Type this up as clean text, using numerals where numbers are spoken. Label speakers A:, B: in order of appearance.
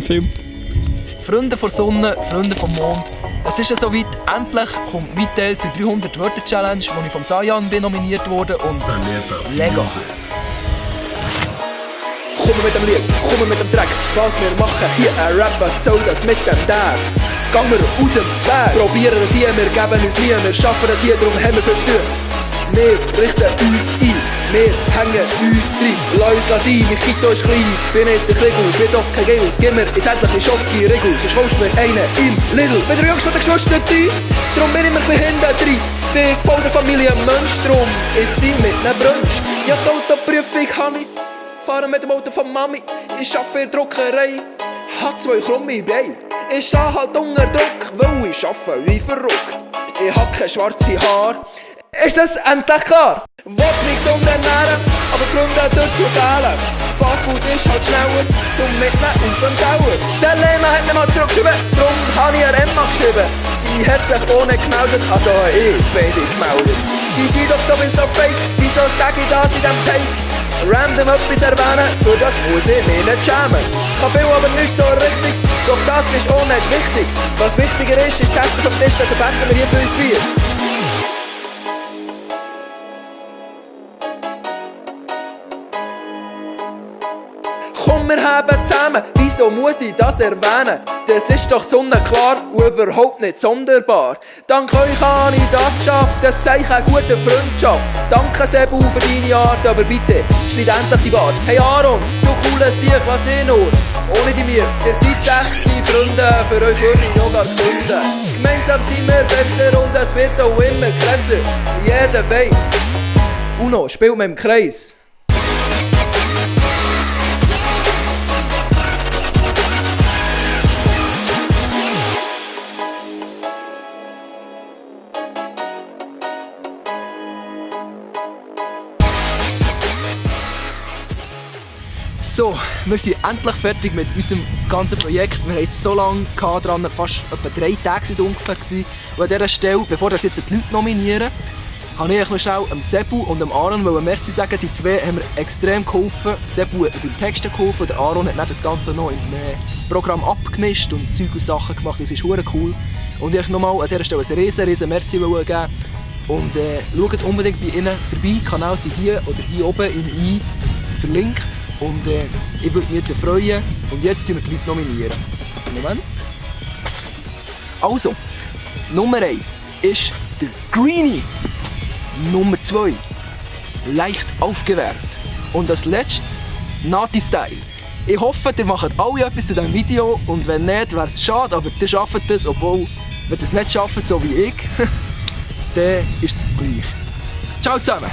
A: Film.
B: Freunde der Sonne, Freunde vom Mond. Es ist ja soweit, endlich kommt mein Teil zur 300-Wörter-Challenge, wo ich vom Sajan bin nominiert wurde und Lego.
C: Kommen mit dem Lied, kommen mit dem Track. Was wir machen, hier ein Rap, was soll das mit dem Tag? Gehen wir aus dem Weg, probieren es hier, wir geben uns nie, wir schaffen es hier, darum haben wir viel zu tun. Wir richten uns ein, wir hängen uns rein. Lass uns sein, mein Kito ist klein, bin nicht der Kriegel, bin doch kein Geld. Gib mir jetzt endlich ein Schocki-Regel, sonst holst du mir einen im Lidl. Bin der Jüngste mit der Geschwister, darum bin ich mir ein bisschen hinten drin. Bin voll der Familie Mensch, darum ist sie mit nem Brunch. Ja, die Autoprüfung habe ich. Fahre mit dem Auto von Mami, ich arbeite in der Druckerei, hab 2 krumme Beine. Ich stehe halt unter Druck, weil ich arbeite wie verrückt. Ich hab keine schwarze Haare, ist das endlich klar? Wollt mich gesund ernähren, aber Freunde dazu fehlen. Fastfood ist halt schneller zum Mitnehmen und zum Dauern. Selena hat nicht mal zurückgeschrieben, darum habe ich Emma geschrieben. Die hat sich ohne gemeldet, also ich bin die gemeldet. Die sind doch sowieso fake, wieso sag ich das in dem Take? Random etwas erwähnen, für das muss ich mich nicht schämen. Kann viel, aber nicht so richtig, doch das ist auch nicht wichtig. Was wichtiger ist das Essen vom Tisch, also betten wir hier für uns 4. Komm, wir haben zusammen, wieso muss ich das erwähnen? Das ist doch sonnenklar und überhaupt nicht sonderbar. Dank euch habe ich das geschafft, das zeigt eine gute Freundschaft. Danke Sebu für deine Art, aber bitte, schneid endlich die Bart. Hey Aaron, du cooler Sieg, was ich nur? Ohne die mir, ihr seid echte Freunde, für euch würde ich noch gar Kunde. Gemeinsam sind wir besser und es wird auch immer krasser. Jeder weiss, Uno spielt man im Kreis.
B: So, wir sind endlich fertig mit unserem ganzen Projekt. Wir haben jetzt so lange dran, fast etwa 3 Tage sind es ungefähr gewesen. Und an dieser Stelle, bevor das jetzt die Leute nominieren, habe ich noch schnell dem Sebu und dem Aaron merci sagen. Die zwei haben mir extrem geholfen. Sebu hat beim Texten geholfen, der Aaron hat das Ganze noch im Programm abgemischt und Zeug und Sachen gemacht. Das ist verdammt cool. Und ich nochmal an dieser Stelle ein riesen Merci geben. Und schaut unbedingt bei ihnen vorbei. Die Kanäle sind hier oder hier oben im I verlinkt. Und ich würde mich jetzt freuen. Und jetzt nominieren wir die Leute nominieren. Moment. Also, Nummer 1 ist der Greenie. Nummer 2 leicht aufgewärmt. Und als letztes Nati Style. Ich hoffe, ihr macht alle etwas zu diesem Video. Und wenn nicht, wäre es schade, aber ihr schafft es. Obwohl, wenn ihr es nicht schafft, so wie ich, dann ist es gleich. Ciao zusammen!